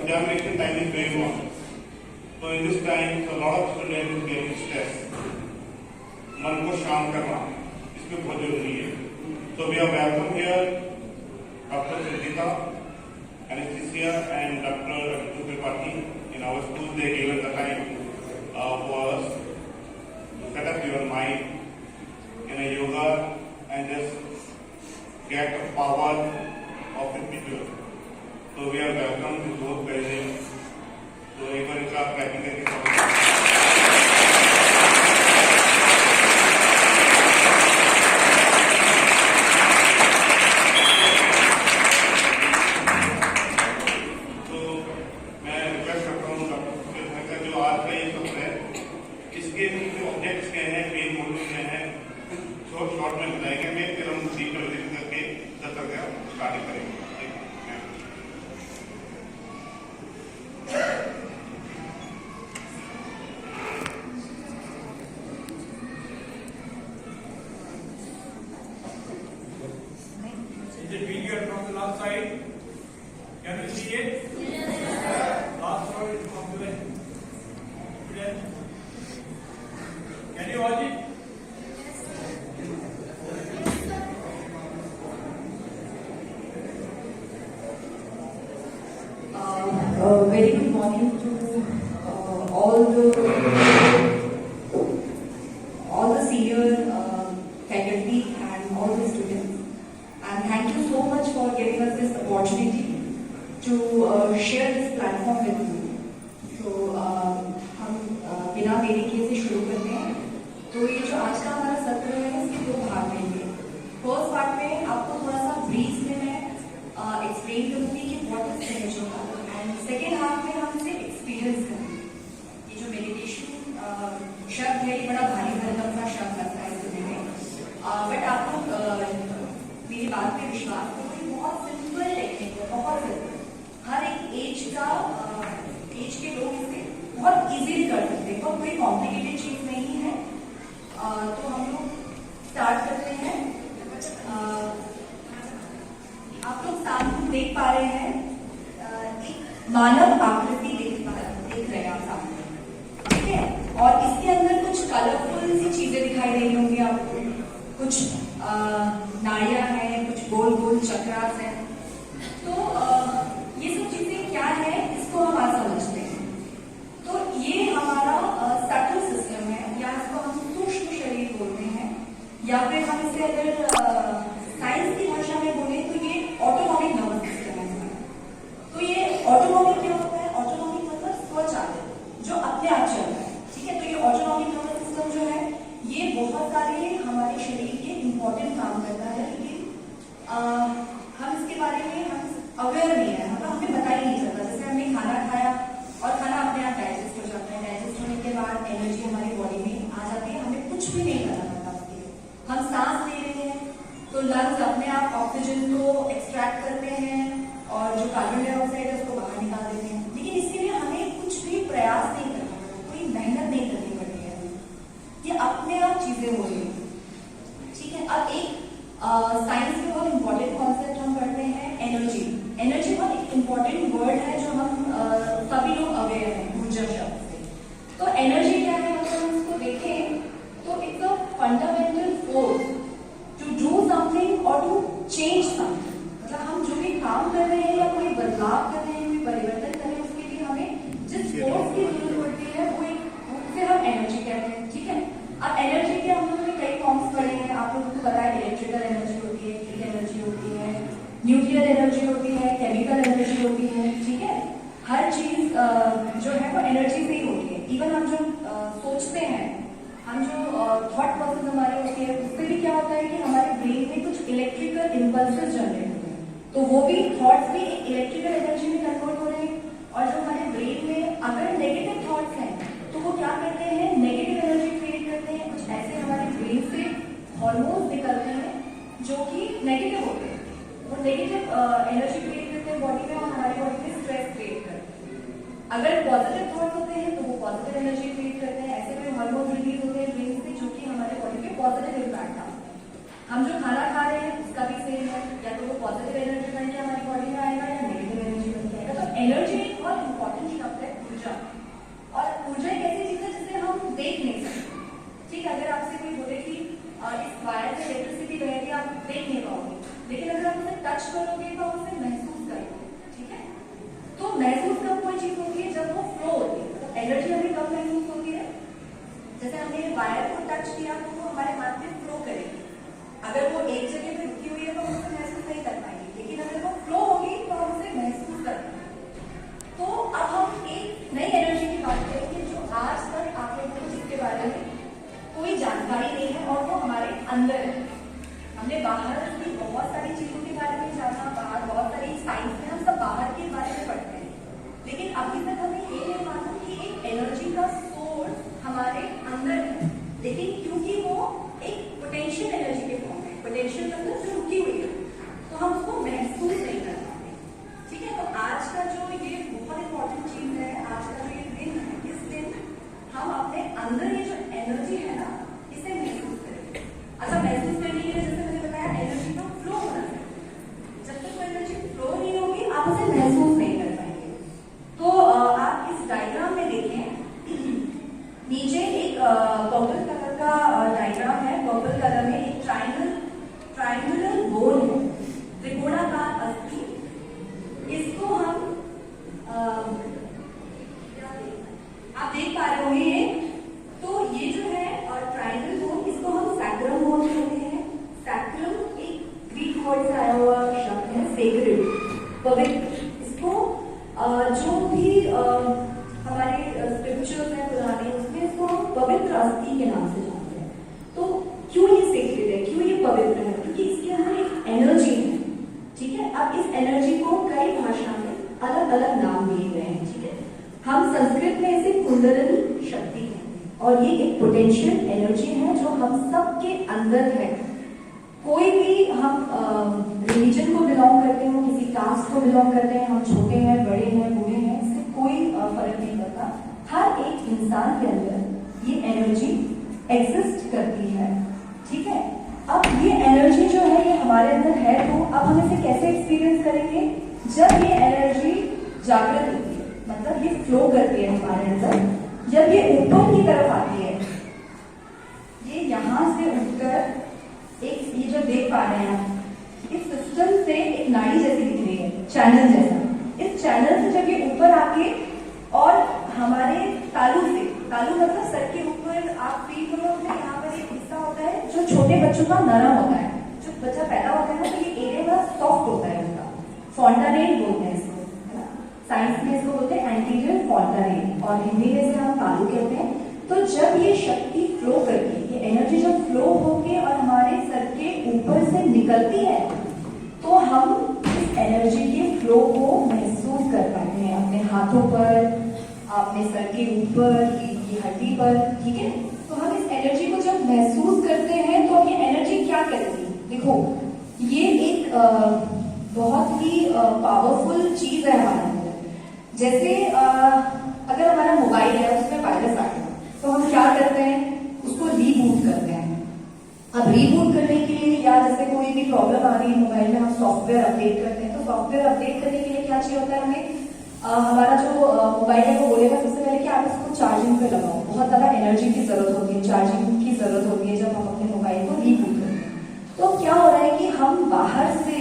examination time is going on. So in this time, a lot of students get stress. मन को शांत करना इसमें बहुत जरूरी है. So we are welcome here, Dr. Siddhita, anesthesia, and Dr. Aditya Tripathi. In our school, they gave us the time for us to set up your mind in a yoga and just get the power of the picture. So we are welcome to both present. So एक बार इनका clapping करके from the last side. Can you see it? Yes. Last row is from the left. Can you watch it? Very good morning to all the senior faculty and all the students. And thank you so much for giving us this opportunity to share this platform with you. So हम बिना देरी किए से शुरू करते हैं. तो ये जो आज का हमारा सत्र है इसके दो भाग रहेंगे. फर्स्ट पार्ट में आपको थोड़ा सा ब्रीफ में मैं एक्सप्लेन करूंगी कि what is meditation, and second half में हम इसे एक्सपीरियंस करेंगे. ये जो मेडिटेशन शब्द है ये बड़ा भारी भरकम सा शब्द लगता है सुनने में, बट आप लोग मेरी बात पे विश्वास करो, बहुत सिंपल टेक्निक है, बहुत सिंपल. हर एक एज के लोग इसे बहुत इजीली कर सकते हैं, बहुत कोई कॉम्प्लिकेटेड चीज नहीं है. तो हम लोग स्टार्ट करते हैं. आप लोग सामने देख पा रहे हैं एक मानव आकृति देख रहे हैं आप सामने, ठीक है. और इसके अंदर कुछ कलरफुल सी चीजें दिखाई दे रही होंगी आपको. कुछ नाड़ियां हैं, कुछ गोल गोल चक्रास हैं. तो ये सब चीजें क्या है इसको हम आज समझते हैं. तो ये हमारा सटल सिस्टम है, या इसको हम सूक्ष्म शरीर बोलते हैं, या फिर हम इसे अगर साइंस की भाषा में बोले तो ये ऑटोनॉमिक नर्वस सिस्टम है. तो ये ऑटोनॉमिक क्या होता है? ऑटोनॉमिक मतलब स्वचालित, जो अपने आप चल रहा है, ठीक है. तो ये ऑटोनॉमिक नर्वस सिस्टम जो है ये बहुत सारे हमारे शरीर के इम्पोर्टेंट काम करता है, लेकिन हम इसके बारे में हम अवेयर नहीं है, मतलब हमें पता ही नहीं चलता. जैसे हमने खाना खाया और खाना अपने आप डाइजेस्ट हो जाता है. डाइजेस्ट होने के बाद एनर्जी हमारी बॉडी में आ जाती है, हमें कुछ भी नहीं करना पड़ता उसके लिए. हम सांस ले रहे हैं तो लंग्स अपने आप ऑक्सीजन को एक्सट्रैक्ट करते हैं और जो कार्बन डाइऑक्साइड है उसको बाहर निकाल देते हैं. लेकिन इसके लिए हमें कुछ भी प्रयास नहीं करना पड़ता, कोई मेहनत नहीं करनी पड़ती है, ये अपने आप चीजें हो रही है, ठीक है. अब एक साइंस में बहुत इंपॉर्टेंट कॉन्सेप्ट हम पढ़ते हैं, एनर्जी. एनर्जी बहुत एक इंपॉर्टेंट वर्ड है जो हम सभी लोग अवेयर हैं ऊर्जा शब्द से. तो एनर्जी क्या है, मतलब हम इसको देखें तो it's a fundamental force to do something और टू चेंज समथिंग. मतलब हम जो भी काम कर रहे हैं या कोई बदलाव कर रहे हैं, कोई परिवर्तन कर रहे हैं, उसके लिए हमें जिस फोर्स की जरूरत पड़ती है वो उसे हम एनर्जी कहते हैं, ठीक है. अब एनर्जी के हम लोगों ने कई फॉर्म्स पढ़े हैं. आप लोगों को पता है इलेक्ट्रिकल एनर्जी होती है, हीट एनर्जी होती है, न्यूक्लियर एनर्जी होती है, केमिकल एनर्जी होती है, ठीक है. हर चीज जो है वो एनर्जी से ही होती है. इवन हम जो सोचते हैं, हम जो थॉट प्रोसेस हमारे होती है, उससे भी क्या होता है कि हमारे ब्रेन में कुछ इलेक्ट्रिकल इम्पल्सेस जनरेट होते हैं. तो वो भी थॉट्स भी एक इलेक्ट्रिकल एनर्जी में कन्वर्ट हो रहे हैं. और जो हमारे ब्रेन में अगर नेगेटिव थॉट्स हैं तो वो क्या करते हैं, नेगेटिव एनर्जी क्रिएट करते हैं. कुछ ऐसे हमारे ब्रेन से हार्मोन्स निकलते हैं जो कि नेगेटिव होते हैं. वो नेगेटिव एनर्जी क्रिएट करते हैं बॉडी में और हमारी बॉडी में स्ट्रेस क्रिएट करते हैं. अगर पॉजिटिव थॉट्स होते हैं तो वो पॉजिटिव एनर्जी क्रिएट करते हैं. ऐसे कोई हार्मोन रिलीज होते हैं ब्रेन से जो कि हमारे बॉडी पे पॉजिटिव इम्पैक्ट डालते हैं. हम जो खाना खा रहे हैं उसका भी सेम है, या तो वो पॉजिटिव एनर्जी बन के हमारी बॉडी में आएगा या नेगेटिव एनर्जी बन के आएगा. तो एनर्जी एक बहुत महसूस कब कोई चीज होती है, जब वो फ्लो होती है, तो एनर्जी हमें कब महसूस होती है, जैसे हमने वायर को टच किया तो वो हमारे हाथ में फ्लो करेगी। अगर वो एक जगह पे रुकी हुई है तो हम उसे महसूस नहीं कर पाएंगे, लेकिन अगर वो फ्लो होगी तो हम उसे महसूस कर पाएंगे। तो अब हम एक नई एनर्जी की बात करेंगे जो आज तक आप लोगों को जिसके बारे में कोई जानकारी नहीं है और वो हमारे अंदर है। हमने बाहर की बहुत सारी चीजों के बारे में जाना, बाहर बहुत सारी साइंस में हम सब बाहर के बारे में पढ़ते हैं, लेकिन अभी तक हमें ये नहीं मालूम कि एक एनर्जी का सोर्स हमारे अंदर है, लेकिन क्योंकि वो एक पोटेंशियल एनर्जी के फॉर्म है, पोटेंशियल मतलब जो रुकी हुई है, तो हम उसको महसूस नहीं कर पाते। ठीक है, तो आज का जो ये बहुत इंपॉर्टेंट चीज है, आज का जो ये दिन है, इस दिन हम अपने अंदर ये जो एनर्जी है ना, इसे महसूस करेंगे। अच्छा, महसूस करने के लिए जैसे मैंने बताया एनर्जी का फ्लो होना चाहिए, जब तक वो एनर्जी फ्लो नहीं होगी आप उसे महसूस नहीं कर पाएंगे। तो आप इस डायग्राम में देखें, नीचे एक पर्पल कलर का डायग्राम है, पर्पल कलर में एक ट्रायंगुलर बोन है, त्रिकोणाकार अस्थि। इसको हम आप देख पा रहे होंगे ये, तो ये जो है ट्रायंगल बोन, इसको हम सैक्रम बोन कहते हैं। सैक्रम एक ग्रीक वर्ड से आया हुआ शब्द है, सेक्रेड, पवित्र। इसको जो भी हमारे स्क्रिप्चर्स हैं पुराने, उसमें इसको हम पवित्र अस्थि के नाम से जानते हैं। तो क्यों ये सेक्रेड है, क्यों ये पवित्र है, क्योंकि इसके अंदर एक एनर्जी है। ठीक है, अब इस एनर्जी को कई भाषा में अलग अलग नाम दिए गए हैं। ठीक है, हम संस्कृत में इसे कुंडलिनी शक्ति कहते हैं और ये एक पोटेंशियल एनर्जी है जो हम सबके अंदर है। कोई भी हम रिलीजन को बिलोंग करते हो, किसी कास्ट को बिलोंग करते हैं, हम छोटे हैं, बड़े हैं, बूढ़े हैं, इससे कोई फर्क नहीं पड़ता। हर एक इंसान के अंदर ये एनर्जी एग्जिस्ट करती है। ठीक है, अब ये एनर्जी जो है ये हमारे अंदर है, तो अब हम इसे कैसे एक्सपीरियंस करेंगे, जब ये एनर्जी जागृत होती है, मतलब ये फ्लो करती है हमारे अंदर, जब ये ऊपर की तरफ आती है, ये यहां से उठकर एक, ये जो देख पा रहे हैं आप, इस सिस्टम से एक नाड़ी जैसी दिख रही है, चैनल जैसा। इस चैनल से जब ये ऊपर आके और हमारे तालू से, तालू मतलब सर के ऊपर आप फील करो अपने, यहाँ पर एक हिस्सा होता है जो छोटे बच्चों का नरम होता है, जो बच्चा पैदा होता है ना, तो ये एरिया बड़ा सॉफ्ट होता है उसका, फॉन्टानेल बोलते हैं इसको, है ना, साइंस में इसको बोलते हैं एंटीरियर फॉन्टानेल, और हिंदी में इसे हम तालू कहते हैं। तो जब ये शक्ति फ्लो करती है, ये एनर्जी जब फ्लो होके और हमारे सर के ऊपर से निकलती है, तो हम इस एनर्जी के फ्लो को महसूस कर पाते हैं अपने हाथों पर, अपने सर के ऊपर, की हड्डी पर। ठीक है, तो हम इस एनर्जी को जब महसूस करते हैं तो ये एनर्जी क्या करेगी, देखो ये एक बहुत ही पावरफुल चीज है हमारे अंदर। जैसे अगर हमारा मोबाइल है, उसमें वायरस आ गया, तो हम क्या करते हैं, उसको रीबूट करते हैं। अब रीबूट करने के लिए, या जैसे कोई भी प्रॉब्लम आ रही है मोबाइल में, हम सॉफ्टवेयर अपडेट करते हैं, तो सॉफ्टवेयर अपडेट करने के लिए क्या चाहिए होता है हमें, हमारा जो मोबाइल है वो बोलेगा सबसे पहले कि आप इसको चार्जिंग पे लगाओ। बहुत ज्यादा एनर्जी की जरूरत होती है, चार्जिंग की जरूरत होती है जब हम अपने मोबाइल को रीबूट करते हैं। तो क्या हो रहा है कि हम बाहर से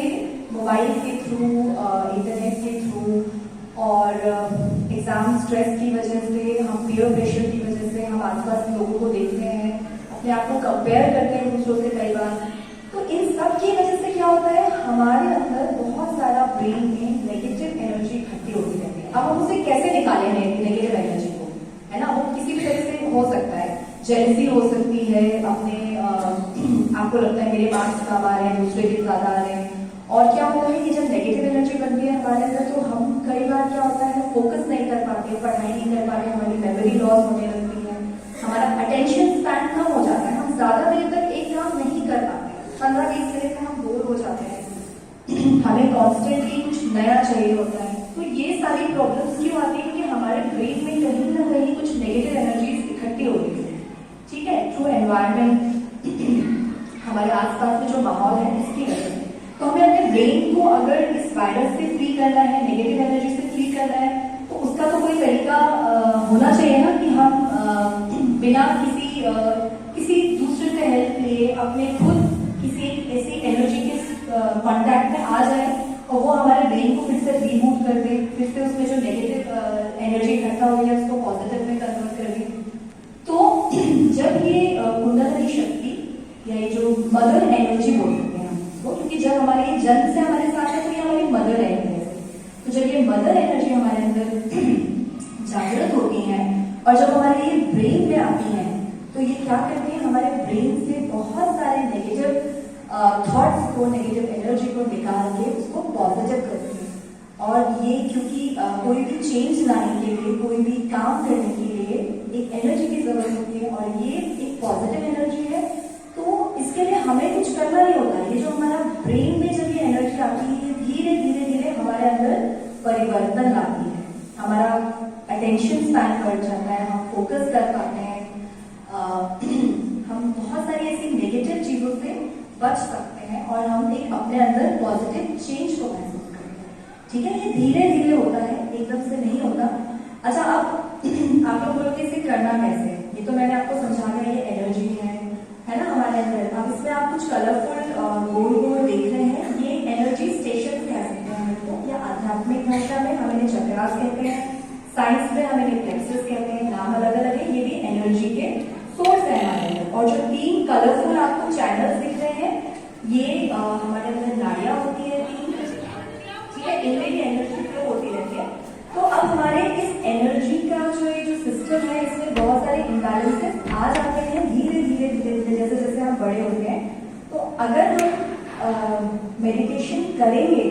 मोबाइल के थ्रू, इंटरनेट के थ्रू, और एग्जाम स्ट्रेस की वजह से, हम पीयर प्रेशर की वजह से हम आसपास लोगों को देखते हैं, अपने आप को कंपेयर करते हैं दूसरों से कई बार। तो इन सब की वजह से क्या होता है, हमारे अंदर बहुत सारा ब्रेन में नेगेटिव एनर्जी इकट्ठी होती रहती है। अब हम उसे कैसे निकालें नेगेटिव एनर्जी को, है ना, वो किसी भी तरह से हो सकता है, जेलसी हो सकती है, अपने आपको लगता है मेरे मार्क्स कम आ रहे हैं, दूसरे के ज्यादा आ रहे हैं। और क्या होता है कि जब नेगेटिव एनर्जी बनती है हमारे अंदर, तो हम कई बार क्या होता है, फोकस नहीं कर पाते, पढ़ाई नहीं कर पाते, हमारी मेमोरी लॉस होने लगती है, हमारा अटेंशन स्पैन कम हो जाता है, हम ज्यादा देर तक एक काम नहीं कर पाते, 15-20 मिनट में हम बोर हो जाते हैं, हमें कॉन्स्टेंटली कुछ नया चाहिए होता है। तो ये सारी प्रॉब्लम्स क्यों आती है, क्योंकि हमारे ब्रेन में कहीं ना कहीं कुछ नेगेटिव एनर्जीज इकट्ठी हो रही है। ठीक है, थ्रू एनवायरमेंट, हमारे आसपास में जो माहौल है इसकी वजह से। तो हमें अपने ब्रेन को अगर इस वायरस से फ्री करना है, नेगेटिव एनर्जी से फ्री करना है, तो उसका तो कोई तरीका होना चाहिए ना, कि हम बिना किसी दूसरे से हेल्प लिए अपने खुद किसी ऐसी एनर्जी के कांटेक्ट में आ जाए और वो हमारे ब्रेन को फिर से फ्री रीबूट कर दे, फिर से उसमें जो नेगेटिव एनर्जी इकट्ठा हुई है उसको पॉजिटिव में कन्वर्ट कर दे। तो जब ये कुंडलिनी शक्ति या ये जो मदर एनर्जी बोल सकते हैं हम इसको, क्योंकि जब हमारे ये जन्म से हमारे साथ है तो ये हमारी मदर एनर्जी है। तो जब ये मदर एनर्जी हमारे अंदर जागृत होती है और जब हमारे ये ब्रेन में आती है तो ये क्या करती है, हमारे ब्रेन से बहुत सारे नेगेटिव थॉट्स को, नेगेटिव एनर्जी को निकाल के उसको पॉजिटिव करती है। और ये क्योंकि कोई भी चेंज लाने के लिए, कोई भी काम करने के लिए एक एनर्जी की जरूरत होती है और ये एक पॉजिटिव एनर्जी है, तो इसके लिए हमें कुछ करना नहीं होता। ये जो हमारा ब्रेन में जब ये एनर्जी आती है धीरे धीरे धीरे हमारे अंदर परिवर्तन लाती है, हमारा अटेंशन स्पैन बढ़ जाता है, हम फोकस कर पाते हैं, हम बहुत सारी ऐसी नेगेटिव चीजों से बच सकते हैं और हम एक अपने अंदर पॉजिटिव चेंज को महसूस करते हैं। ठीक है, ये धीरे धीरे होता है, एकदम से नहीं होता। अच्छा, अब आप लोग बोलोगे इसे करना कैसे? ये तो मैंने आपको समझा दिया, ये एनर्जी है ना हमारे अंदर। अब इसमें आप कुछ कलरफुल गोल गोल देख रहे हैं, ये एनर्जी स्टेशन कह सकते हैं इनको, या आध्यात्मिक भाषा में हम इन्हें चक्रास कहते हैं, साइंस में हम इन्हें प्लेक्सस कहते हैं, नाम अलग अलग है। ये भी एनर्जी के सोर्स है हमारे अंदर। और जो 3 कलरफुल आपको चैनल्स दिख रहे हैं, ये हमारे अंदर नाड़ियां होती है 3, ठीक है, इनमें भी एनर्जी फ्लो होती रहती है। तो अब हमारे इस एनर्जी का जो सिस्टम है, इसमें बहुत सारे इम्बैलेंसेस आ जाते हैं धीरे धीरे धीरे धीरे जैसे जैसे हम बड़े होते हैं। तो अगर हम मेडिटेशन करेंगे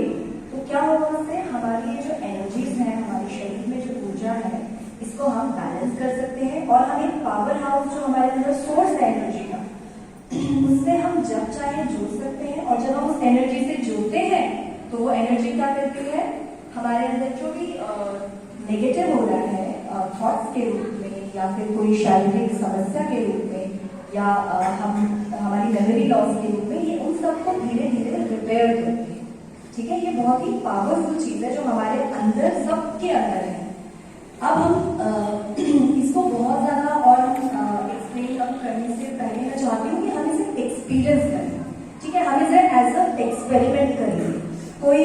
तो क्या होगा, उससे हमारी जो एनर्जीज हैं, हमारे शरीर में जो ऊर्जा है, इसको हम बैलेंस कर सकते हैं और हम एक पावर हाउस जो हमारे अंदर सोर्स है एनर्जी का, उससे हम जब चाहे जुड़ सकते हैं। और जब हम उस एनर्जी से जुड़ते हैं तो वो एनर्जी क्या करती है, हमारे अंदर जो भी नेगेटिव हो रहा है थॉट्स के रूप में या फिर कोई शारीरिक समस्या के रूप में या हमारी मेमोरी लॉस के रूप में, ये उन सबको धीरे धीरे रिपेयर करती है। ठीक है, ये बहुत ही पावरफुल चीज है जो हमारे अंदर, सबके अंदर है। अब हम